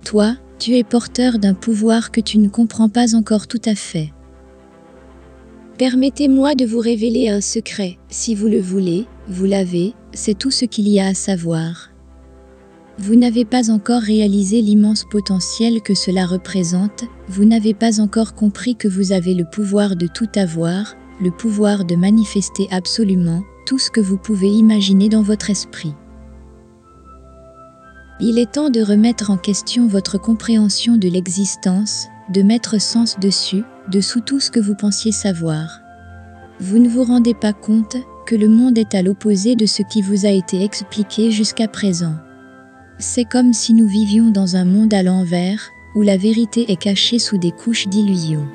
Toi, tu es porteur d'un pouvoir que tu ne comprends pas encore tout à fait. Permettez-moi de vous révéler un secret, si vous le voulez, vous l'avez, c'est tout ce qu'il y a à savoir. Vous n'avez pas encore réalisé l'immense potentiel que cela représente, vous n'avez pas encore compris que vous avez le pouvoir de tout avoir, le pouvoir de manifester absolument tout ce que vous pouvez imaginer dans votre esprit. Il est temps de remettre en question votre compréhension de l'existence, de mettre sens dessus, dessous tout ce que vous pensiez savoir. Vous ne vous rendez pas compte que le monde est à l'opposé de ce qui vous a été expliqué jusqu'à présent. C'est comme si nous vivions dans un monde à l'envers, où la vérité est cachée sous des couches d'illusions.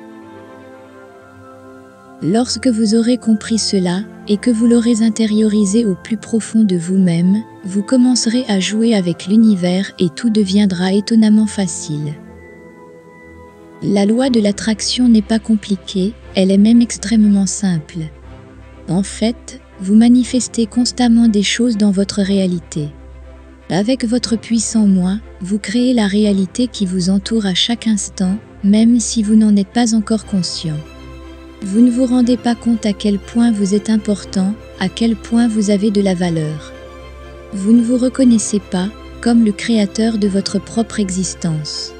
Lorsque vous aurez compris cela, et que vous l'aurez intériorisé au plus profond de vous-même, vous commencerez à jouer avec l'univers et tout deviendra étonnamment facile. La loi de l'attraction n'est pas compliquée, elle est même extrêmement simple. En fait, vous manifestez constamment des choses dans votre réalité. Avec votre puissant moi, vous créez la réalité qui vous entoure à chaque instant, même si vous n'en êtes pas encore conscient. Vous ne vous rendez pas compte à quel point vous êtes important, à quel point vous avez de la valeur. Vous ne vous reconnaissez pas comme le créateur de votre propre existence.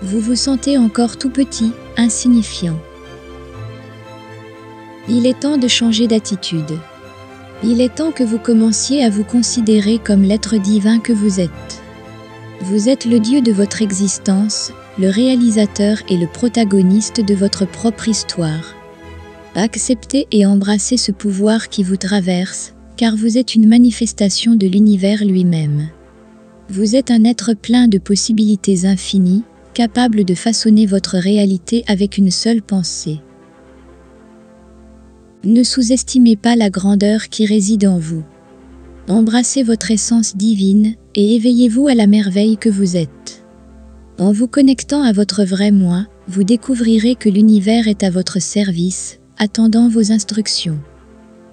Vous vous sentez encore tout petit, insignifiant. Il est temps de changer d'attitude. Il est temps que vous commenciez à vous considérer comme l'être divin que vous êtes. Vous êtes le Dieu de votre existence, le réalisateur et le protagoniste de votre propre histoire. Acceptez et embrassez ce pouvoir qui vous traverse, car vous êtes une manifestation de l'univers lui-même. Vous êtes un être plein de possibilités infinies, capable de façonner votre réalité avec une seule pensée. Ne sous-estimez pas la grandeur qui réside en vous. Embrassez votre essence divine et éveillez-vous à la merveille que vous êtes. En vous connectant à votre vrai moi, vous découvrirez que l'univers est à votre service, attendant vos instructions.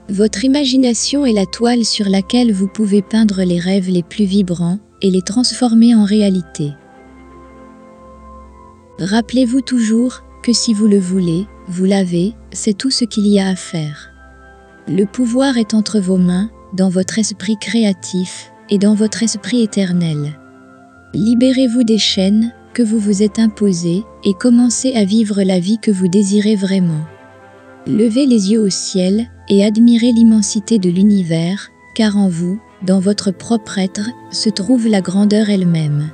Votre imagination est la toile sur laquelle vous pouvez peindre les rêves les plus vibrants et les transformer en réalité. Rappelez-vous toujours que si vous le voulez, vous l'avez, c'est tout ce qu'il y a à faire. Le pouvoir est entre vos mains, dans votre esprit créatif et dans votre esprit éternel. Libérez-vous des chaînes que vous vous êtes imposées et commencez à vivre la vie que vous désirez vraiment. Levez les yeux au ciel et admirez l'immensité de l'univers, car en vous, dans votre propre être, se trouve la grandeur elle-même.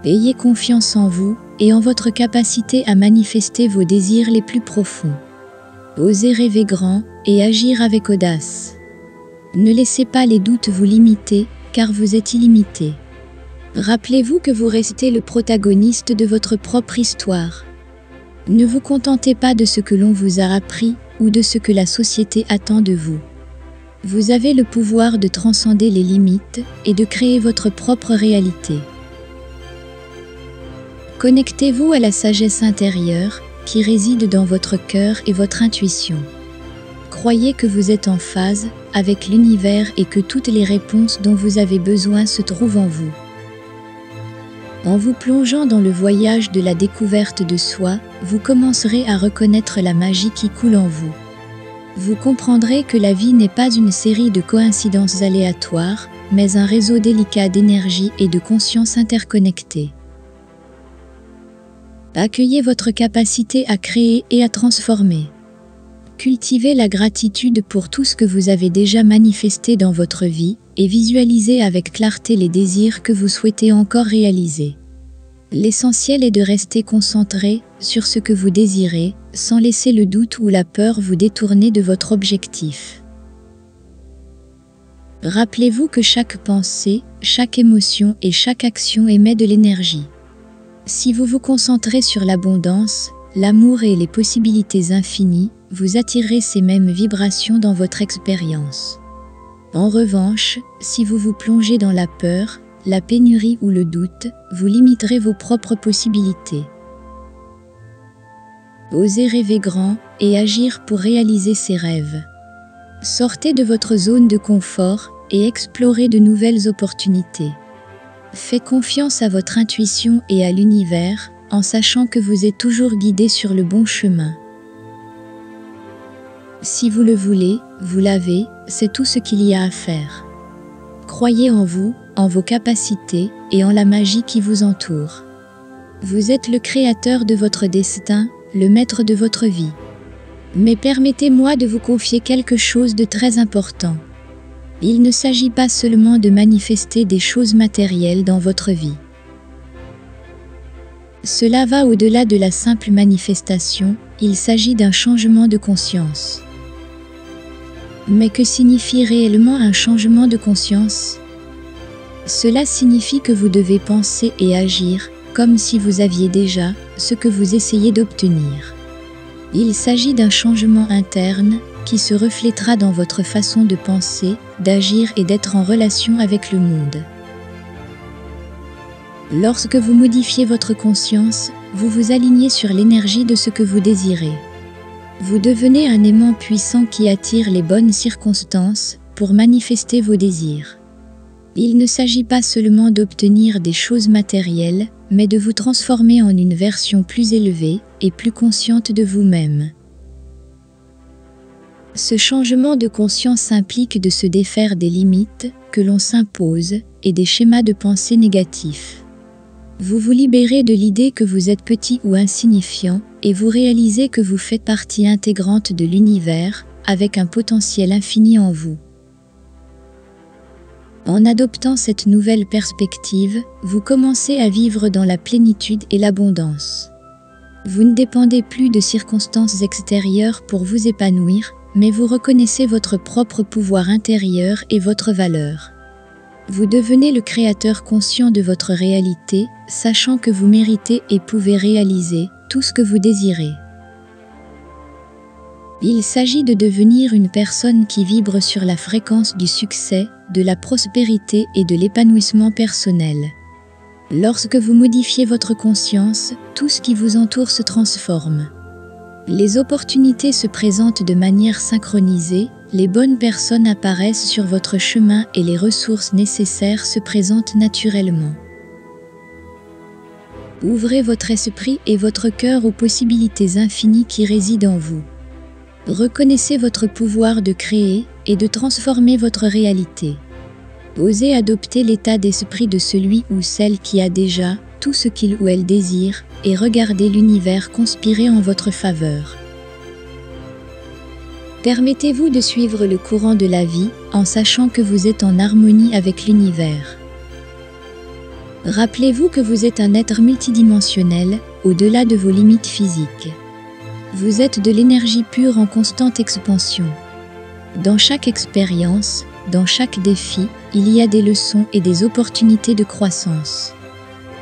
Ayez confiance en vous et en votre capacité à manifester vos désirs les plus profonds. Osez rêver grand et agir avec audace. Ne laissez pas les doutes vous limiter, car vous êtes illimité. Rappelez-vous que vous restez le protagoniste de votre propre histoire. Ne vous contentez pas de ce que l'on vous a appris ou de ce que la société attend de vous. Vous avez le pouvoir de transcender les limites et de créer votre propre réalité. Connectez-vous à la sagesse intérieure qui réside dans votre cœur et votre intuition. Croyez que vous êtes en phase avec l'univers et que toutes les réponses dont vous avez besoin se trouvent en vous. En vous plongeant dans le voyage de la découverte de soi, vous commencerez à reconnaître la magie qui coule en vous. Vous comprendrez que la vie n'est pas une série de coïncidences aléatoires, mais un réseau délicat d'énergie et de conscience interconnectées. Accueillez votre capacité à créer et à transformer. Cultivez la gratitude pour tout ce que vous avez déjà manifesté dans votre vie et visualisez avec clarté les désirs que vous souhaitez encore réaliser. L'essentiel est de rester concentré sur ce que vous désirez, sans laisser le doute ou la peur vous détourner de votre objectif. Rappelez-vous que chaque pensée, chaque émotion et chaque action émet de l'énergie. Si vous vous concentrez sur l'abondance, l'amour et les possibilités infinies, vous attirez ces mêmes vibrations dans votre expérience. En revanche, si vous vous plongez dans la peur, la pénurie ou le doute, vous limiterez vos propres possibilités. Osez rêver grand et agir pour réaliser ses rêves. Sortez de votre zone de confort et explorez de nouvelles opportunités. Faites confiance à votre intuition et à l'univers, en sachant que vous êtes toujours guidé sur le bon chemin. Si vous le voulez, vous l'avez, c'est tout ce qu'il y a à faire. Croyez en vous, en vos capacités et en la magie qui vous entoure. Vous êtes le créateur de votre destin, le maître de votre vie. Mais permettez-moi de vous confier quelque chose de très important. Il ne s'agit pas seulement de manifester des choses matérielles dans votre vie. Cela va au-delà de la simple manifestation, il s'agit d'un changement de conscience. Mais que signifie réellement un changement de conscience? Cela signifie que vous devez penser et agir, comme si vous aviez déjà ce que vous essayez d'obtenir. Il s'agit d'un changement interne, qui se reflètera dans votre façon de penser, d'agir et d'être en relation avec le monde. Lorsque vous modifiez votre conscience, vous vous alignez sur l'énergie de ce que vous désirez. Vous devenez un aimant puissant qui attire les bonnes circonstances pour manifester vos désirs. Il ne s'agit pas seulement d'obtenir des choses matérielles, mais de vous transformer en une version plus élevée et plus consciente de vous-même. Ce changement de conscience implique de se défaire des limites que l'on s'impose et des schémas de pensée négatifs. Vous vous libérez de l'idée que vous êtes petit ou insignifiant et vous réalisez que vous faites partie intégrante de l'univers avec un potentiel infini en vous. En adoptant cette nouvelle perspective, vous commencez à vivre dans la plénitude et l'abondance. Vous ne dépendez plus de circonstances extérieures pour vous épanouir, mais vous reconnaissez votre propre pouvoir intérieur et votre valeur. Vous devenez le créateur conscient de votre réalité, sachant que vous méritez et pouvez réaliser tout ce que vous désirez. Il s'agit de devenir une personne qui vibre sur la fréquence du succès, de la prospérité et de l'épanouissement personnel. Lorsque vous modifiez votre conscience, tout ce qui vous entoure se transforme. Les opportunités se présentent de manière synchronisée, les bonnes personnes apparaissent sur votre chemin et les ressources nécessaires se présentent naturellement. Ouvrez votre esprit et votre cœur aux possibilités infinies qui résident en vous. Reconnaissez votre pouvoir de créer et de transformer votre réalité. Osez adopter l'état d'esprit de celui ou celle qui a déjà tout ce qu'il ou elle désire et regardez l'univers conspirer en votre faveur. Permettez-vous de suivre le courant de la vie en sachant que vous êtes en harmonie avec l'univers. Rappelez-vous que vous êtes un être multidimensionnel, au-delà de vos limites physiques. Vous êtes de l'énergie pure en constante expansion. Dans chaque expérience, dans chaque défi, il y a des leçons et des opportunités de croissance.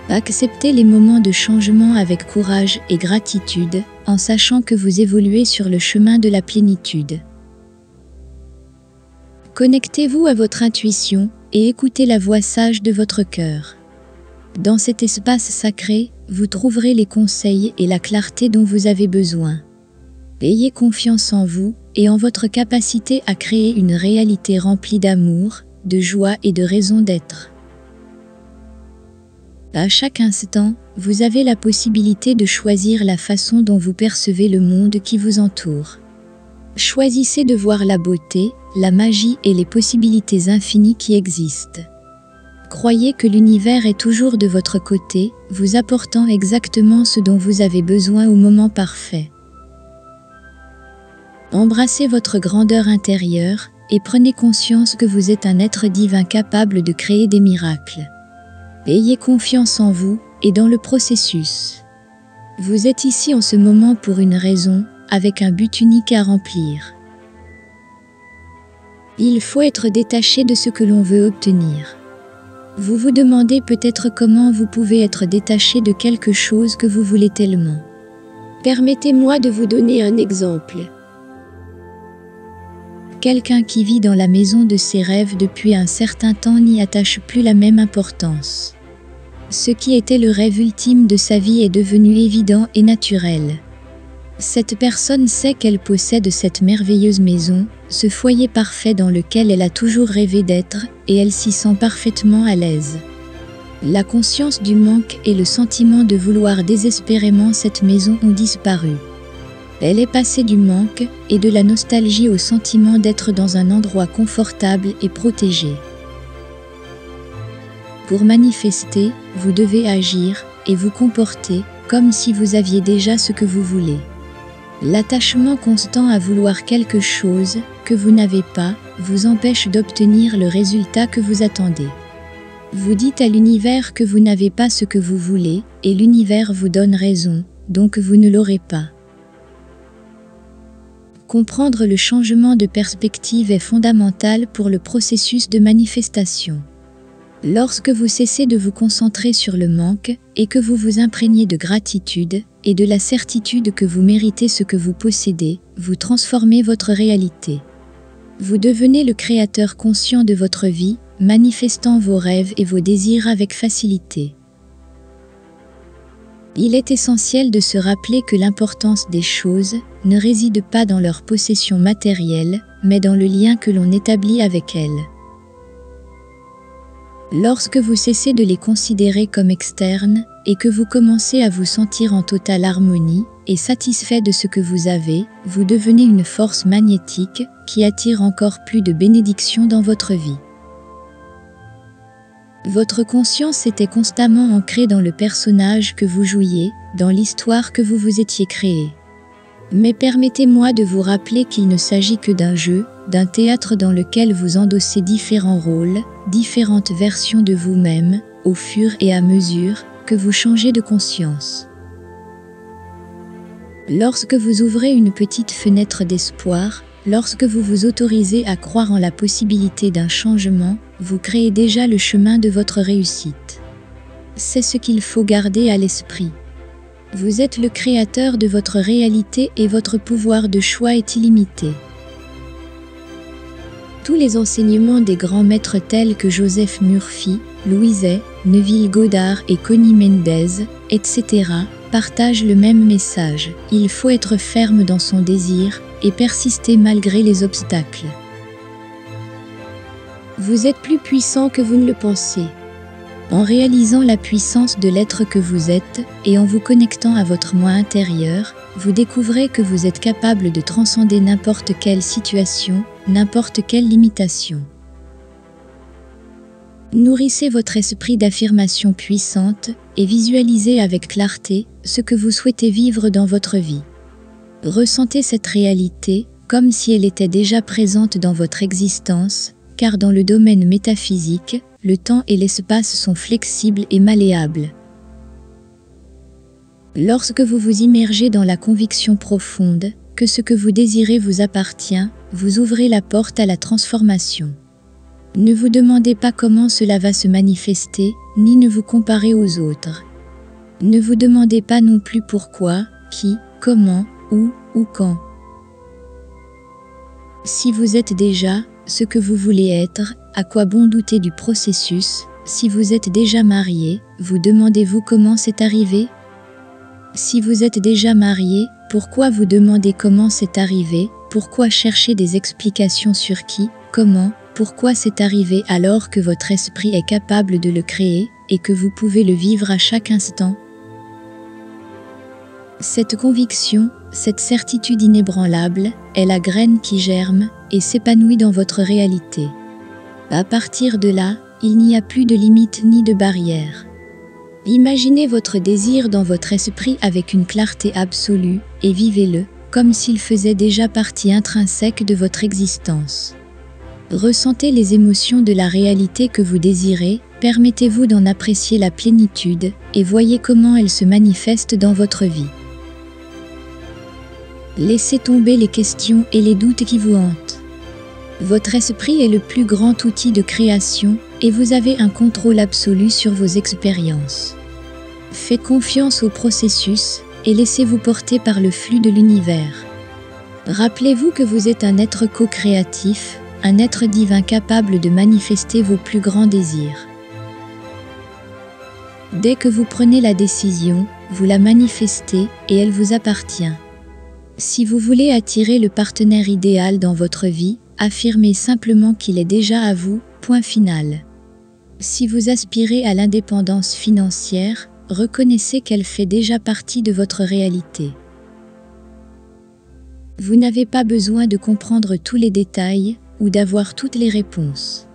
Acceptez les moments de changement avec courage et gratitude, en sachant que vous évoluez sur le chemin de la plénitude. Connectez-vous à votre intuition et écoutez la voix sage de votre cœur. Dans cet espace sacré, vous trouverez les conseils et la clarté dont vous avez besoin. Ayez confiance en vous et en votre capacité à créer une réalité remplie d'amour, de joie et de raison d'être. À chaque instant, vous avez la possibilité de choisir la façon dont vous percevez le monde qui vous entoure. Choisissez de voir la beauté, la magie et les possibilités infinies qui existent. Croyez que l'univers est toujours de votre côté, vous apportant exactement ce dont vous avez besoin au moment parfait. Embrassez votre grandeur intérieure et prenez conscience que vous êtes un être divin capable de créer des miracles. Ayez confiance en vous et dans le processus. Vous êtes ici en ce moment pour une raison, avec un but unique à remplir. Il faut être détaché de ce que l'on veut obtenir. Vous vous demandez peut-être comment vous pouvez être détaché de quelque chose que vous voulez tellement. Permettez-moi de vous donner un exemple. Quelqu'un qui vit dans la maison de ses rêves depuis un certain temps n'y attache plus la même importance. Ce qui était le rêve ultime de sa vie est devenu évident et naturel. Cette personne sait qu'elle possède cette merveilleuse maison, ce foyer parfait dans lequel elle a toujours rêvé d'être, et elle s'y sent parfaitement à l'aise. La conscience du manque et le sentiment de vouloir désespérément cette maison ont disparu. Elle est passée du manque et de la nostalgie au sentiment d'être dans un endroit confortable et protégé. Pour manifester, vous devez agir et vous comporter comme si vous aviez déjà ce que vous voulez. L'attachement constant à vouloir quelque chose que vous n'avez pas vous empêche d'obtenir le résultat que vous attendez. Vous dites à l'univers que vous n'avez pas ce que vous voulez et l'univers vous donne raison, donc vous ne l'aurez pas. Comprendre le changement de perspective est fondamental pour le processus de manifestation. Lorsque vous cessez de vous concentrer sur le manque et que vous vous imprégnez de gratitude et de la certitude que vous méritez ce que vous possédez, vous transformez votre réalité. Vous devenez le créateur conscient de votre vie, manifestant vos rêves et vos désirs avec facilité. Il est essentiel de se rappeler que l'importance des choses ne réside pas dans leur possession matérielle, mais dans le lien que l'on établit avec elles. Lorsque vous cessez de les considérer comme externes et que vous commencez à vous sentir en totale harmonie et satisfait de ce que vous avez, vous devenez une force magnétique qui attire encore plus de bénédictions dans votre vie. Votre conscience était constamment ancrée dans le personnage que vous jouiez, dans l'histoire que vous vous étiez créée. Mais permettez-moi de vous rappeler qu'il ne s'agit que d'un jeu, d'un théâtre dans lequel vous endossez différents rôles, différentes versions de vous-même, au fur et à mesure que vous changez de conscience. Lorsque vous ouvrez une petite fenêtre d'espoir, lorsque vous vous autorisez à croire en la possibilité d'un changement, vous créez déjà le chemin de votre réussite. C'est ce qu'il faut garder à l'esprit. Vous êtes le créateur de votre réalité et votre pouvoir de choix est illimité. Tous les enseignements des grands maîtres tels que Joseph Murphy, Louise Hay, Neville Goddard et Connie Mendez, etc., partagent le même message. Il faut être ferme dans son désir et persister malgré les obstacles. Vous êtes plus puissant que vous ne le pensez. En réalisant la puissance de l'être que vous êtes et en vous connectant à votre moi intérieur, vous découvrez que vous êtes capable de transcender n'importe quelle situation, n'importe quelle limitation. Nourrissez votre esprit d'affirmation puissante et visualisez avec clarté ce que vous souhaitez vivre dans votre vie. Ressentez cette réalité comme si elle était déjà présente dans votre existence, car dans le domaine métaphysique, le temps et l'espace sont flexibles et malléables. Lorsque vous vous immergez dans la conviction profonde que ce que vous désirez vous appartient, vous ouvrez la porte à la transformation. Ne vous demandez pas comment cela va se manifester, ni ne vous comparez aux autres. Ne vous demandez pas non plus pourquoi, qui, comment, où ou quand. Si vous êtes déjà ce que vous voulez être, à quoi bon douter du processus? Si vous êtes déjà marié, vous demandez-vous comment c'est arrivé? Si vous êtes déjà marié, pourquoi vous demandez comment c'est arrivé? Pourquoi chercher des explications sur qui, comment, pourquoi c'est arrivé alors que votre esprit est capable de le créer et que vous pouvez le vivre à chaque instant? Cette conviction, cette certitude inébranlable, est la graine qui germe et s'épanouit dans votre réalité. À partir de là, il n'y a plus de limites ni de barrières. Imaginez votre désir dans votre esprit avec une clarté absolue et vivez-le comme s'il faisait déjà partie intrinsèque de votre existence. Ressentez les émotions de la réalité que vous désirez, permettez-vous d'en apprécier la plénitude et voyez comment elle se manifeste dans votre vie. Laissez tomber les questions et les doutes qui vous hantent. Votre esprit est le plus grand outil de création et vous avez un contrôle absolu sur vos expériences. Faites confiance au processus et laissez-vous porter par le flux de l'univers. Rappelez-vous que vous êtes un être co-créatif, un être divin capable de manifester vos plus grands désirs. Dès que vous prenez la décision, vous la manifestez et elle vous appartient. Si vous voulez attirer le partenaire idéal dans votre vie, affirmez simplement qu'il est déjà à vous, point final. Si vous aspirez à l'indépendance financière, reconnaissez qu'elle fait déjà partie de votre réalité. Vous n'avez pas besoin de comprendre tous les détails ou d'avoir toutes les réponses.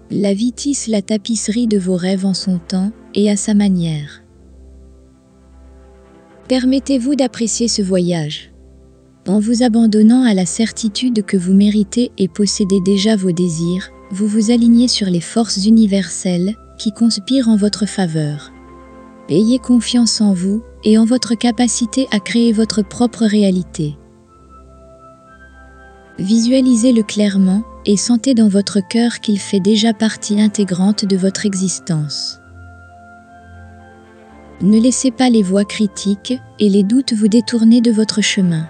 La vie tisse la tapisserie de vos rêves en son temps et à sa manière. Permettez-vous d'apprécier ce voyage. En vous abandonnant à la certitude que vous méritez et possédez déjà vos désirs, vous vous alignez sur les forces universelles qui conspirent en votre faveur. Ayez confiance en vous et en votre capacité à créer votre propre réalité. Visualisez-le clairement et sentez dans votre cœur qu'il fait déjà partie intégrante de votre existence. Ne laissez pas les voix critiques et les doutes vous détourner de votre chemin.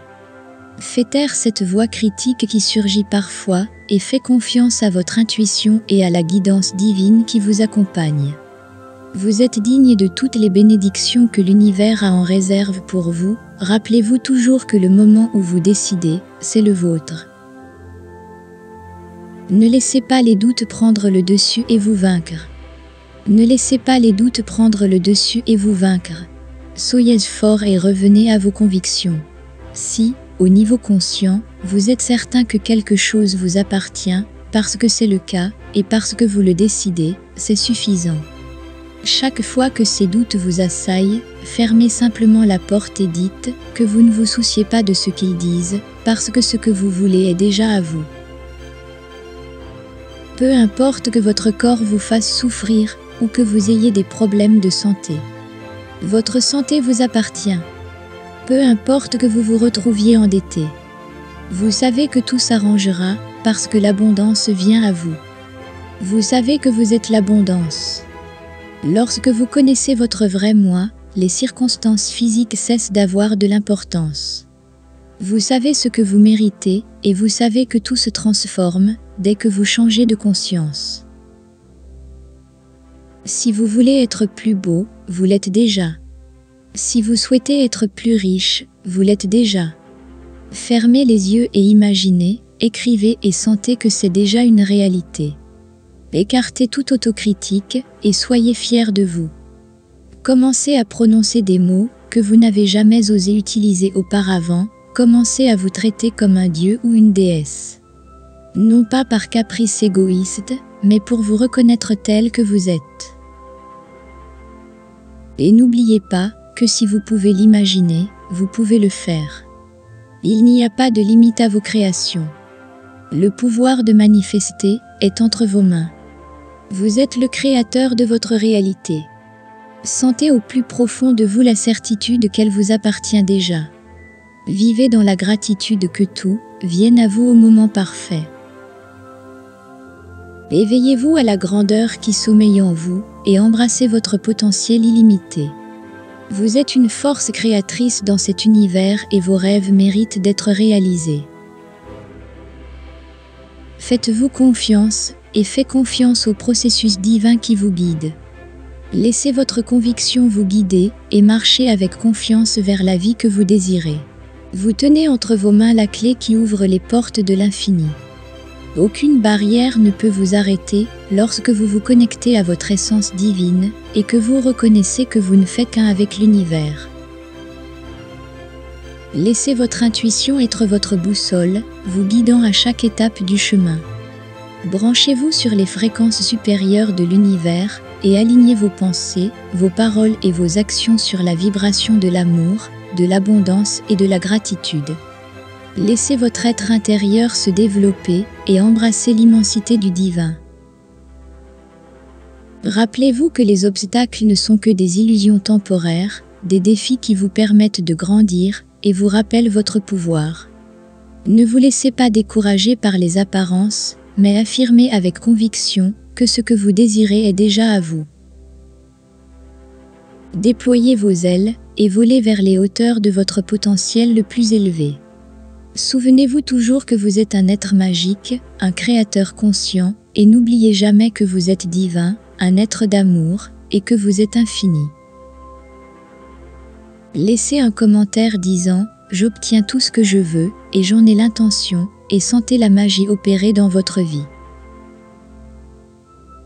Faites taire cette voix critique qui surgit parfois et faites confiance à votre intuition et à la guidance divine qui vous accompagne. Vous êtes digne de toutes les bénédictions que l'univers a en réserve pour vous. Rappelez-vous toujours que le moment où vous décidez, c'est le vôtre. Ne laissez pas les doutes prendre le dessus et vous vaincre. Ne laissez pas les doutes prendre le dessus et vous vaincre. Soyez fort et revenez à vos convictions. Si, au niveau conscient, vous êtes certain que quelque chose vous appartient, parce que c'est le cas, et parce que vous le décidez, c'est suffisant. Chaque fois que ces doutes vous assaillent, fermez simplement la porte et dites que vous ne vous souciez pas de ce qu'ils disent, parce que ce que vous voulez est déjà à vous. Peu importe que votre corps vous fasse souffrir ou que vous ayez des problèmes de santé. Votre santé vous appartient. Peu importe que vous vous retrouviez endetté. Vous savez que tout s'arrangera parce que l'abondance vient à vous. Vous savez que vous êtes l'abondance. Lorsque vous connaissez votre vrai moi, les circonstances physiques cessent d'avoir de l'importance. Vous savez ce que vous méritez et vous savez que tout se transforme dès que vous changez de conscience. Si vous voulez être plus beau, vous l'êtes déjà. Si vous souhaitez être plus riche, vous l'êtes déjà. Fermez les yeux et imaginez, écrivez et sentez que c'est déjà une réalité. Écartez toute autocritique et soyez fiers de vous. Commencez à prononcer des mots que vous n'avez jamais osé utiliser auparavant. Commencez à vous traiter comme un dieu ou une déesse. Non pas par caprice égoïste, mais pour vous reconnaître tel que vous êtes. Et n'oubliez pas que si vous pouvez l'imaginer, vous pouvez le faire. Il n'y a pas de limite à vos créations. Le pouvoir de manifester est entre vos mains. Vous êtes le créateur de votre réalité. Sentez au plus profond de vous la certitude qu'elle vous appartient déjà. Vivez dans la gratitude que tout vienne à vous au moment parfait. Éveillez-vous à la grandeur qui sommeille en vous et embrassez votre potentiel illimité. Vous êtes une force créatrice dans cet univers et vos rêves méritent d'être réalisés. Faites-vous confiance et faites confiance au processus divin qui vous guide. Laissez votre conviction vous guider et marchez avec confiance vers la vie que vous désirez. Vous tenez entre vos mains la clé qui ouvre les portes de l'infini. Aucune barrière ne peut vous arrêter lorsque vous vous connectez à votre essence divine et que vous reconnaissez que vous ne faites qu'un avec l'univers. Laissez votre intuition être votre boussole, vous guidant à chaque étape du chemin. Branchez-vous sur les fréquences supérieures de l'univers et alignez vos pensées, vos paroles et vos actions sur la vibration de l'amour, de l'abondance et de la gratitude. Laissez votre être intérieur se développer et embrassez l'immensité du divin. Rappelez-vous que les obstacles ne sont que des illusions temporaires, des défis qui vous permettent de grandir et vous rappellent votre pouvoir. Ne vous laissez pas décourager par les apparences, mais affirmez avec conviction que ce que vous désirez est déjà à vous. Déployez vos ailes et volez vers les hauteurs de votre potentiel le plus élevé. Souvenez-vous toujours que vous êtes un être magique, un créateur conscient, et n'oubliez jamais que vous êtes divin, un être d'amour, et que vous êtes infini. Laissez un commentaire disant « J'obtiens tout ce que je veux, et j'en ai l'intention », et sentez la magie opérer dans votre vie.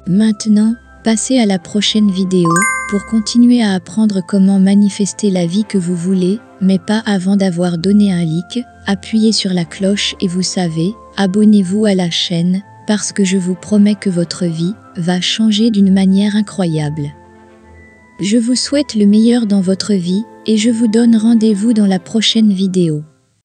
Maintenant, Passez à la prochaine vidéo pour continuer à apprendre comment manifester la vie que vous voulez, mais pas avant d'avoir donné un like. Appuyez sur la cloche et vous savez, abonnez-vous à la chaîne, parce que je vous promets que votre vie va changer d'une manière incroyable. Je vous souhaite le meilleur dans votre vie et je vous donne rendez-vous dans la prochaine vidéo.